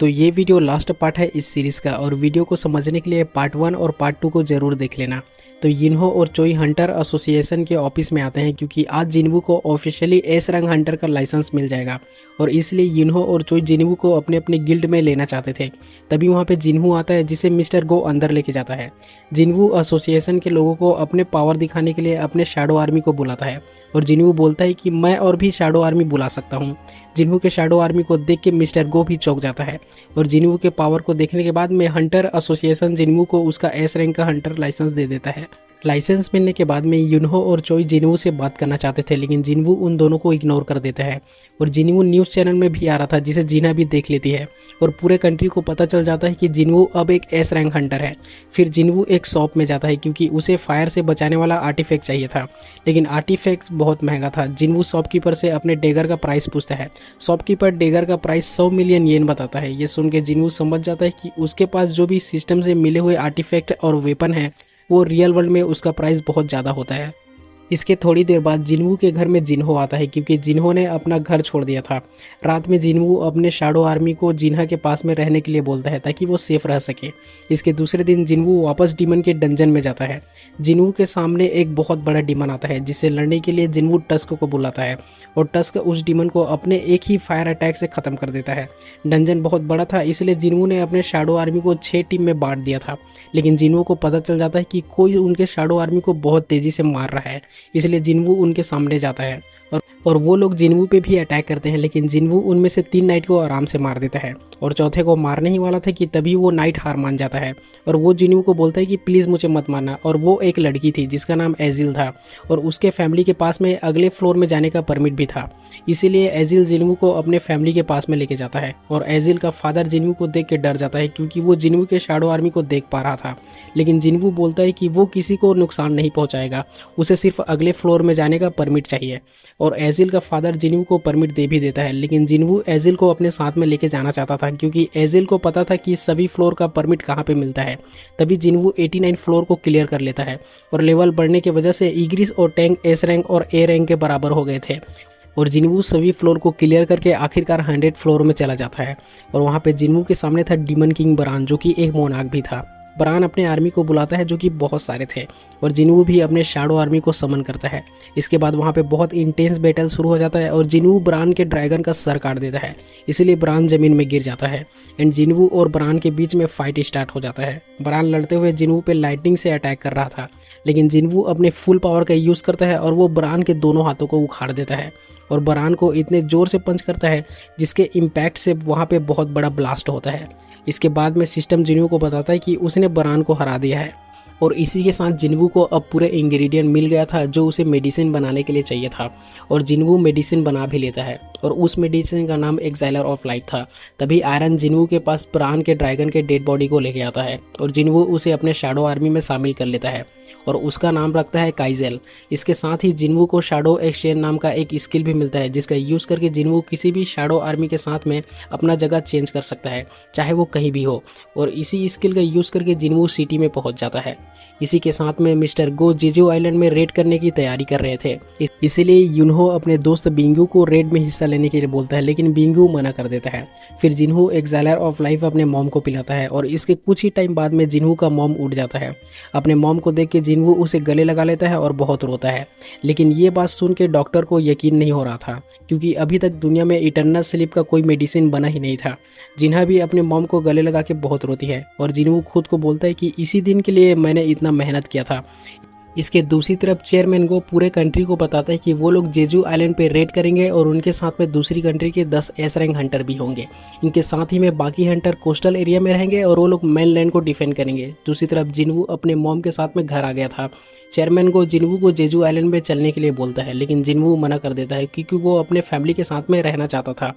तो ये video last part है इस सीरीज़ का और वीडियो को समझने के लिए पार्ट 1 और पार्ट 2 को ज़रूर देख लेना। तो यिन्हो और चोई हंटर एसोसिएशन के ऑफिस में आते हैं क्योंकि आज जिन्वू को ऑफिशियली एस रैंक हंटर का लाइसेंस मिल जाएगा और इसलिए यिन्हो और चोई जिन्वू को अपने अपने गिल्ड में लेना चाहते थे। तभी वहाँ पे जिन्वू आता है जिसे मिस्टर गो अंदर लेके जाता है। जिन्वू एसोसिएशन के लोगों को अपने पावर दिखाने के लिए अपने शैडो आर्मी को बुलाता है और जिन्वू बोलता है कि मैं और भी शैडो आर्मी बुला सकता हूँ। जिन्वू के शैडो आर्मी को देख के मिस्टर गो भी चौंक जाता है और जिन्वू के पावर को देखने के बाद में हंटर एसोसिएशन जिन्वू को उसका एस रैंक का हंटर लाइसेंस दे देता है। लाइसेंस मिलने के बाद में यिन्हो और चोई जिन्वू से बात करना चाहते थे लेकिन जिन्वू उन दोनों को इग्नोर कर देता है और जिन्वू न्यूज़ चैनल में भी आ रहा था जिसे जीना भी देख लेती है और पूरे कंट्री को पता चल जाता है कि जिन्वू अब एक एस रैंक हंटर है। फिर जिन्वू एक शॉप में जाता है क्योंकि उसे फायर से बचाने वाला आर्टिफैक्ट चाहिए था लेकिन आर्टिफैक्ट बहुत महंगा था। जिन्वू शॉपकीपर से अपने डेगर का प्राइस पूछता है। शॉपकीपर डेगर का प्राइस 100 मिलियन येन बताता है। ये सुन के जिन्वू समझ जाता है कि उसके पास जो भी सिस्टम से मिले हुए आर्टिफैक्ट और वेपन है वो रियल वर्ल्ड में उसका प्राइस बहुत ज़्यादा होता है। इसके थोड़ी देर बाद जिन्वू के घर में जिन्हो आता है क्योंकि जिन्हो ने अपना घर छोड़ दिया था। रात में जिन्वू अपने शैडो आर्मी को जिन्हा के पास में रहने के लिए बोलता है ताकि वो सेफ रह सके। इसके दूसरे दिन जिन्वू वापस डीमन के डंजन में जाता है। जिन्वू के सामने एक बहुत बड़ा डीमन आता है जिससे लड़ने के लिए जिन्वू टस्क को बुलाता है और टस्क उस डीमन को अपने एक ही फायर अटैक से ख़त्म कर देता है। डंजन बहुत बड़ा था इसलिए जिन्वू ने अपने शैडो आर्मी को 6 टीम में बांट दिया था लेकिन जिन्वू को पता चल जाता है कि कोई उनके शैडो आर्मी को बहुत तेज़ी से मार रहा है, इसलिए जिन्वू उनके सामने जाता है और वो लोग जिन्वू पे भी अटैक करते हैं लेकिन जिन्वू उनमें से 3 नाइट को आराम से मार देता है और चौथे को मारने ही वाला था कि तभी वो नाइट हार मान जाता है और वो जिन्वू को बोलता है कि प्लीज़ मुझे मत मारना। और वो एक लड़की थी जिसका नाम एजिल था और उसके फैमिली के पास में अगले फ्लोर में जाने का परमिट भी था, इसीलिए एजिल जिन्वू को अपने फैमिली के पास में लेके जाता है और एजिल का फादर जिन्वू को देख के डर जाता है क्योंकि वो जिन्वू के शैडो आर्मी को देख पा रहा था। लेकिन जिन्वू बोलता है कि वो किसी को नुकसान नहीं पहुँचाएगा, उसे सिर्फ अगले फ्लोर में जाने का परमिट चाहिए और एजिल का फादर जिन्वू को परमिट दे भी देता है। लेकिन जिन्वू एजिल को अपने साथ में लेके जाना चाहता था क्योंकि एजिल को पता था कि सभी फ्लोर का परमिट कहाँ पे मिलता है। तभी जिन्वू 89 फ्लोर को क्लियर कर लेता है और लेवल बढ़ने की वजह से इग्रिस और टैंक एस रैंक और ए रैंक के बराबर हो गए थे और जिन्वू सभी फ्लोर को क्लियर करके आखिरकार 100 फ्लोर में चला जाता है और वहाँ पे जिन्वू के सामने था डीमन किंग बरान जो कि एक मोनार्क भी था। बरान अपने आर्मी को बुलाता है जो कि बहुत सारे थे और जिन्वू भी अपने शैडो आर्मी को समन करता है। इसके बाद वहाँ पे बहुत इंटेंस बैटल शुरू हो जाता है और जिन्वू बरान के ड्रैगन का सर काट देता है, इसलिए बरान जमीन में गिर जाता है एंड जिन्वू और बरान के बीच में फाइट स्टार्ट हो जाता है। बरान लड़ते हुए जिन्वू पे लाइटनिंग से अटैक कर रहा था लेकिन जिन्वू अपने फुल पावर का यूज़ करता है और वो बरान के दोनों हाथों को उखाड़ देता है और बरान को इतने ज़ोर से पंच करता है जिसके इम्पैक्ट से वहाँ पे बहुत बड़ा ब्लास्ट होता है। इसके बाद में सिस्टम जिन्वू को बताता है कि उसने बरान को हरा दिया है और इसी के साथ जिन्वू को अब पूरे इंग्रेडिएंट मिल गया था जो उसे मेडिसिन बनाने के लिए चाहिए था और जिन्वू मेडिसिन बना भी लेता है और उस मेडिसिन का नाम एक्साइलर ऑफ लाइफ था। तभी आयरन जिन्वू के पास बरान के ड्रैगन के डेड बॉडी को लेके आता है और जिन्वू उसे अपने शैडो आर्मी में शामिल कर लेता है और उसका नाम रखता है काइजेल। इसके साथ ही जिन्वू को शैडो एक्सचेंज नाम का एक स्किल भी मिलता है जिसका यूज़ करके जिन्वू किसी भी शैडो आर्मी के साथ में अपना जगह चेंज कर सकता है चाहे वो कहीं भी हो और इसी स्किल का यूज़ करके जिन्वू सिटी में पहुंच जाता है। इसी के साथ में मिस्टर गो जेजू आइलैंड में रेड करने की तैयारी कर रहे थे, इसीलिए युनहो अपने दोस्त बिंगू को रेड में हिस्सा लेने के लिए बोलता है लेकिन बिंगू मना कर देता है। फिर जिन्हो एक्साइलर ऑफ लाइफ अपने मॉम को पिलाता है और इसके कुछ ही टाइम बाद में जिन्हो का मॉम उठ जाता है। अपने मॉम को देख के जिन्हो उसे गले लगा लेता है और बहुत रोता है लेकिन ये बात सुन के डॉक्टर को यकीन नहीं हो रहा था क्योंकि अभी तक दुनिया में इटर्नल स्लीप का कोई मेडिसिन बना ही नहीं था। जिन्हा भी अपने मॉम को गले लगा के बहुत रोती है और जिन्हो खुद को बोलता है कि इसी दिन के लिए मैंने इतना मेहनत किया था। इसके दूसरी तरफ चेयरमैन को पूरे कंट्री को बताता है कि वो लोग जेजू आइलैंड पे रेड करेंगे और उनके साथ में दूसरी कंट्री के 10 एस रैंक हंटर भी होंगे। इनके साथ ही में बाकी हंटर कोस्टल एरिया में रहेंगे और वो लोग मेनलैंड को डिफेंड करेंगे। दूसरी तरफ जिन्वू अपने मॉम के साथ में घर आ गया था। चेयरमैन को जिन्वू को जेजू आइलैंड में चलने के लिए बोलता है लेकिन जिन्वू मना कर देता है क्योंकि वो अपने फैमिली के साथ में रहना चाहता था।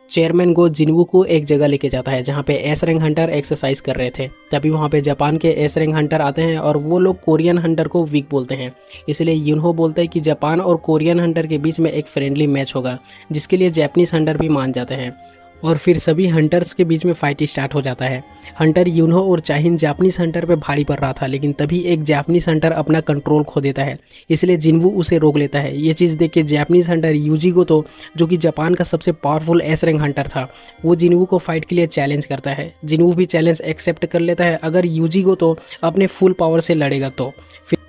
चेयरमैन गो जिन्वू को एक जगह लेके जाता है जहाँ पे एस रैंक हंटर एक्सरसाइज कर रहे थे। तभी वहाँ पे जापान के एस रैंक हंटर आते हैं और वो लोग कोरियन हंटर को वीक बोलते हैं, इसलिए युनहो बोलता है कि जापान और कोरियन हंटर के बीच में एक फ्रेंडली मैच होगा जिसके लिए जापानीज हंटर भी मान जाते हैं और फिर सभी हंटर्स के बीच में फाइट स्टार्ट हो जाता है। हंटर यूनहो और चाहिन जापानीज हंटर पे भारी पड़ रहा था, लेकिन तभी एक जापानीज हंटर अपना कंट्रोल खो देता है, इसलिए जिनवू उसे रोक लेता है। ये चीज़ देख के जापानीज हंटर यूजी गोतो, जो कि जापान का सबसे पावरफुल एस रैंक हंटर था, वो जिनवू को फाइट के लिए चैलेंज करता है। जिनवू भी चैलेंज एक्सेप्ट कर लेता है अगर यूजी गोतो अपने फुल पावर से लड़ेगा तो।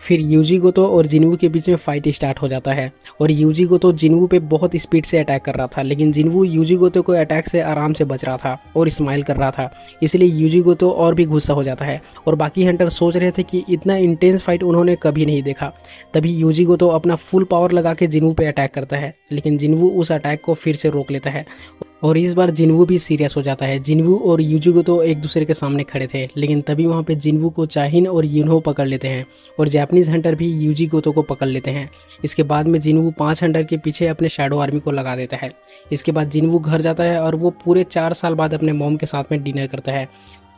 फिर यूजी गोतो और जिनवू के बीच में फाइट स्टार्ट हो जाता है और यूजी गोतो जिनवू पे बहुत स्पीड से अटैक कर रहा था, लेकिन जिनवू यूजी गोतो को अटैक से आराम से बच रहा था और स्माइल कर रहा था, इसलिए यूजी गोतो और भी गुस्सा हो जाता है और बाकी हंटर सोच रहे थे कि इतना इंटेंस फाइट उन्होंने कभी नहीं देखा। तभी यूजी गोतो अपना फुल पावर लगा के जिनवू पे अटैक करता है, लेकिन जिनवू उस अटैक को फिर से रोक लेता है और इस बार जिनवू भी सीरियस हो जाता है। जिनवू और यूजी गोतो एक दूसरे के सामने खड़े थे, लेकिन तभी वहाँ पे जिनवू को चाहिन और यूनहो पकड़ लेते हैं और जापानीज हंटर भी यूजी गोतो को पकड़ लेते हैं। इसके बाद में जिनवू 5 हंटर के पीछे अपने शैडो आर्मी को लगा देता है। इसके बाद जिनवू घर जाता है और वो पूरे 4 साल बाद अपने मॉम के साथ में डिनर करता है।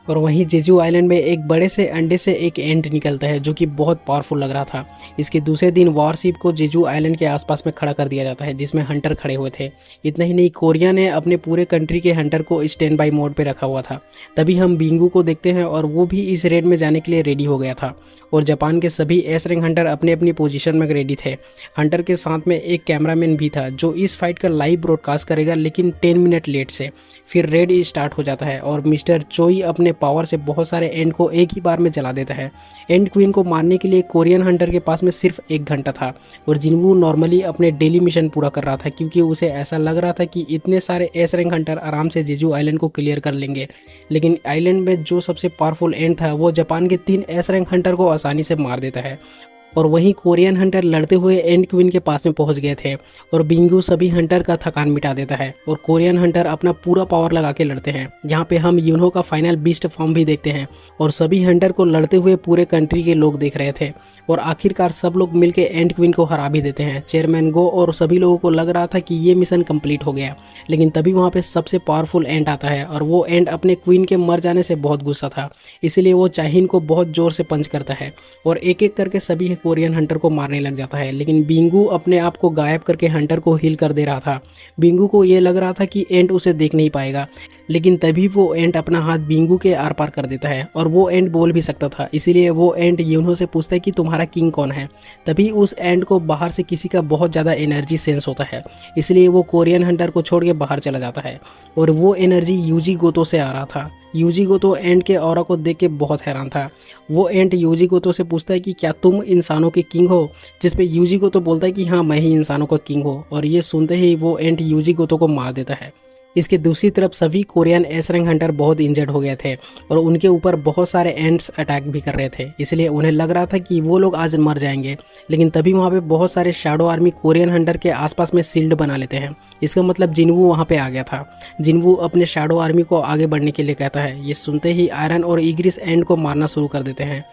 और वहीं जेजू आइलैंड में एक बड़े से अंडे से एक एंट निकलता है, जो कि बहुत पावरफुल लग रहा था। इसके दूसरे दिन वॉरशिप को जेजू आइलैंड के आसपास में खड़ा कर दिया जाता है, जिसमें हंटर खड़े हुए थे। इतना ही नहीं, कोरिया ने अपने पूरे कंट्री के हंटर को स्टैंड बाई मोड पे रखा हुआ था। तभी हम बिंगू को देखते हैं और वो भी इस रेड में जाने के लिए रेडी हो गया था और जापान के सभी एस रैंक हंटर अपने अपनी पोजीशन में रेडी थे। हंटर के साथ में एक कैमरामैन भी था जो इस फाइट का लाइव ब्रॉडकास्ट करेगा, लेकिन 10 मिनट लेट से। फिर रेड स्टार्ट हो जाता है और मिस्टर चोई अपने पावर से बहुत सारे एंड को एक ही बार में जला देता है। एंड क्वीन को मारने के लिए कोरियन हंटर के पास में सिर्फ 1 घंटा था और जिनवू नॉर्मली अपने डेली मिशन पूरा कर रहा था, क्योंकि उसे ऐसा लग रहा था कि इतने सारे एस रैंक हंटर आराम से जेजू आइलैंड को क्लियर कर लेंगे। लेकिन आइलैंड में जो सबसे पावरफुल एंड था वो जापान के 3 एस रैंक हंटर को आसानी से मार देता है। और वहीं कोरियन हंटर लड़ते हुए एंड क्वीन के पास में पहुंच गए थे और बिंगू सभी हंटर का थकान मिटा देता है और कोरियन हंटर अपना पूरा पावर लगा के लड़ते हैं। यहाँ पे हम यूनहो का फाइनल बीस्ट फॉर्म भी देखते हैं और सभी हंटर को लड़ते हुए पूरे कंट्री के लोग देख रहे थे और आखिरकार सब लोग मिलकर एंड क्वीन को हरा भी देते हैं। चेयरमैन गो और सभी लोगों को लग रहा था कि ये मिशन कंप्लीट हो गया, लेकिन तभी वहाँ पे सबसे पावरफुल एंड आता है और वो एंड अपने क्वीन के मर जाने से बहुत गुस्सा था, इसलिए वो चाहिन को बहुत जोर से पंच करता है और एक एक करके सभी कोरियन हंटर को मारने लग जाता है। लेकिन बिंगू अपने आप को गायब करके हंटर को हील कर दे रहा था। बिंगू को ये लग रहा था कि एंट उसे देख नहीं पाएगा, लेकिन तभी वो एंट अपना हाथ बिंगू के आर पार कर देता है और वो एंट बोल भी सकता था, इसीलिए वो एंट यूनहो से पूछता है कि तुम्हारा किंग कौन है। तभी उस एंट को बाहर से किसी का बहुत ज़्यादा एनर्जी सेंस होता है, इसलिए वो कोरियन हंटर को छोड़ के बाहर चला जाता है और वो एनर्जी यूजी गोतो से आ रहा था। यूजी गोतो एंट के ऑरा को देख के बहुत हैरान था। वो एंट यूजी गोतो से पूछता है कि क्या तुम इंसानों के किंग हो, जिस पे यूजी गोतो बोलता है कि हाँ मैं ही इंसानों का किंग हूँ और ये सुनते ही वो एंट यूजी गोतो को मार देता है। इसके दूसरी तरफ सभी कोरियन एस रैंक हंटर बहुत इंजर्ड हो गए थे और उनके ऊपर बहुत सारे एंट्स अटैक भी कर रहे थे, इसलिए उन्हें लग रहा था कि वो लोग आज मर जाएंगे। लेकिन तभी वहाँ पे बहुत सारे शैडो आर्मी कोरियन हंटर के आसपास में शील्ड बना लेते हैं। इसका मतलब जिनवू वहाँ पे आ गया था। जिनवू अपने शैडो आर्मी को आगे बढ़ने के लिए कहता है। ये सुनते ही आयरन और इग्रिस एंड को मारना शुरू कर देते हैं।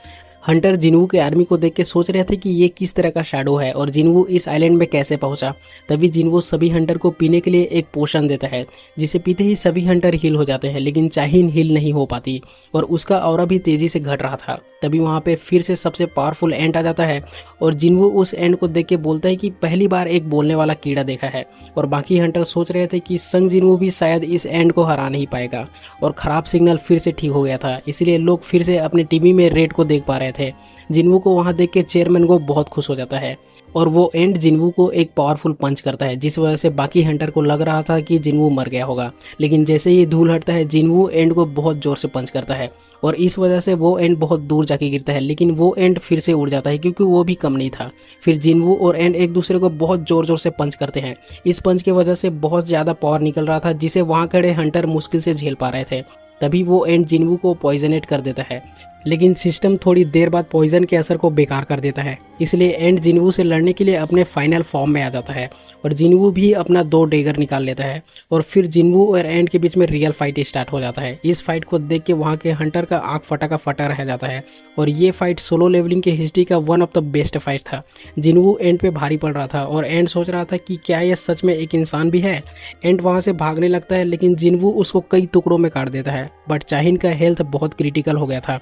हंटर जिनवू के आर्मी को देख के सोच रहे थे कि ये किस तरह का शैडो है और जिनवू इस आइलैंड में कैसे पहुंचा। तभी जिनवू सभी हंटर को पीने के लिए एक पोशन देता है, जिसे पीते ही सभी हंटर हील हो जाते हैं, लेकिन चाहिन हील नहीं हो पाती और उसका ऑरा भी तेजी से घट रहा था। तभी वहाँ पे फिर से सबसे पावरफुल एंट आ जाता है और जिनवू उस एंट को देख के बोलता है कि पहली बार एक बोलने वाला कीड़ा देखा है। और बाकी हंटर सोच रहे थे कि संग जिनवू भी शायद इस एंट को हरा नहीं पाएगा और खराब सिग्नल फिर से ठीक हो गया था, इसलिए लोग फिर से अपने टीवी में रेड को देख पा रहे थे। जिनवू को वहां देख के चेयरमैन को बहुत खुश हो जाता है और वो एंड जिनवू को एक पावरफुल पंच करता है, जिस वजह से बाकी हंटर को लग रहा था कि जिनवू मर गया होगा। लेकिन जैसे ही धूल हटता है जिनवू एंड को बहुत जोर से पंच करता है और इस वजह से वो एंड बहुत दूर जाके गिरता है, लेकिन वो एंड फिर से उड़ जाता है क्योंकि वो भी कम नहीं था। फिर जिनवू और एंड एक दूसरे को बहुत जोर जोर से पंच करते हैं। इस पंच की वजह से बहुत ज़्यादा पावर निकल रहा था, जिसे वहाँ खड़े हंटर मुश्किल से झेल पा रहे थे। तभी वो एंड जिनवू को पॉइजनेट कर देता है, लेकिन सिस्टम थोड़ी देर बाद पॉइजन के असर को बेकार कर देता है, इसलिए एंड जिनवू से लड़ने के लिए अपने फाइनल फॉर्म में आ जाता है और जिनवू भी अपना 2 डेगर निकाल लेता है और फिर जिनवू और एंड के बीच में रियल फाइट स्टार्ट हो जाता है। इस फाइट को देख के वहाँ के हंटर का आँख फटा का फटा रह जाता है और ये फाइट सोलो लेवलिंग की हिस्ट्री का one of the best fight था। जिनवू एंड पे भारी पड़ रहा था और एंड सोच रहा था कि क्या यह सच में एक इंसान भी है। एंड वहाँ से भागने लगता है, लेकिन जिनवू उसको कई टुकड़ों में काट देता है, बट चाहिन का हेल्थ बहुत क्रिटिकल हो गया था,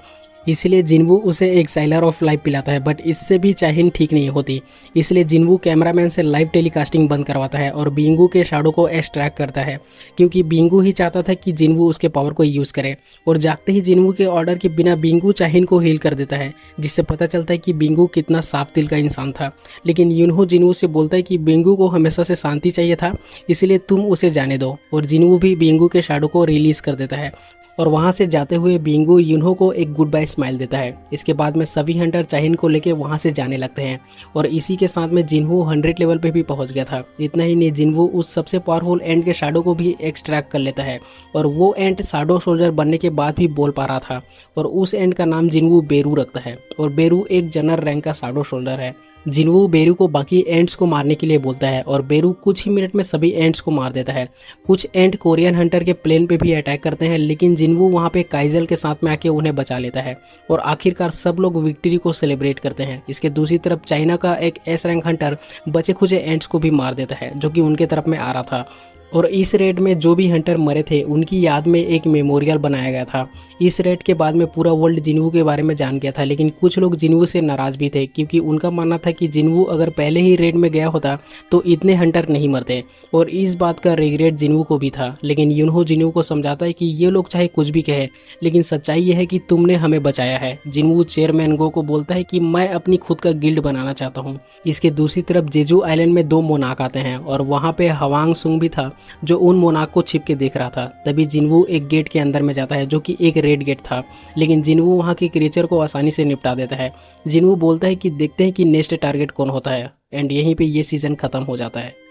इसलिए जिनवू उसे एक साइलर ऑफ लाइफ पिलाता है, बट इससे भी चाहिन ठीक नहीं होती। इसलिए जिनवू कैमरामैन से लाइव टेलीकास्टिंग बंद करवाता है और बिंगू के शैडो को एक्सट्रैक्ट करता है, क्योंकि बिंगू ही चाहता था कि जिनवू उसके पावर को यूज़ करे। और जागते ही जिनवू के ऑर्डर के बिना बिंगू चाहिन को हील कर देता है, जिससे पता चलता है कि बिंगू कितना साफ दिल का इंसान था। लेकिन युनहो जिनवू से बोलता है कि बिंगू को हमेशा से शांति चाहिए था, इसलिए तुम उसे जाने दो। और जिनवू भी बिंगू के शैडो को रिलीज कर देता है और वहाँ से जाते हुए बिंगू युनहो को एक गुड बाय स्माइल देता है। इसके बाद में सभी हंटर चाहिन को लेके वहाँ से जाने लगते हैं और इसी के साथ में जिनवू 100 लेवल पे भी पहुँच गया था। इतना ही नहीं, जिनवू उस सबसे पावरफुल एंड के शैडो को भी एक्सट्रैक्ट कर लेता है और वो एंड शैडो सोल्जर बनने के बाद भी बोल पा रहा था और उस एंड का नाम जिनवू बेरू रखता है और बेरू एक जनरल रैंक का शैडो सोल्जर है। जिनवू बेरू को बाकी एंड्स को मारने के लिए बोलता है और बेरू कुछ ही मिनट में सभी एंड्स को मार देता है। कुछ एंड कोरियन हंटर के प्लेन पे भी अटैक करते हैं, लेकिन जिनवू वहाँ पे काइजल के साथ में आके उन्हें बचा लेता है और आखिरकार सब लोग विक्ट्री को सेलिब्रेट करते हैं। इसके दूसरी तरफ चाइना का एक एस रैंक हंटर बचे खुचे एंड्स को भी मार देता है जो कि उनके तरफ में आ रहा था। और इस रेड में जो भी हंटर मरे थे उनकी याद में एक मेमोरियल बनाया गया था। इस रेड के बाद में पूरा वर्ल्ड जिनवू के बारे में जान गया था, लेकिन कुछ लोग जिनवू से नाराज भी थे क्योंकि उनका मानना था कि जिनवू अगर पहले ही रेड में गया होता तो इतने हंटर नहीं मरते। और इस बात का रिग्रेट जिनवू को भी था, लेकिन युनहो जिनवू को समझाता है कि ये लोग चाहे कुछ भी कहे, लेकिन सच्चाई यह है कि तुमने हमें बचाया है। जिनवू चेयरमैन गो को बोलता है कि मैं अपनी खुद का गिल्ड बनाना चाहता हूँ। इसके दूसरी तरफ जेजू आइलैंड में 2 मोनाक आते हैं और वहाँ पे हवांग सुंग भी था जो उन मोनाक को छिप के देख रहा था। तभी जिनवू एक गेट के अंदर में जाता है जो कि एक रेड गेट था, लेकिन जिनवू वहाँ के क्रिएचर को आसानी से निपटा देता है। जिनवू बोलता है कि देखते हैं कि नेक्स्ट टारगेट कौन होता है एंड यहीं पे ये सीजन खत्म हो जाता है।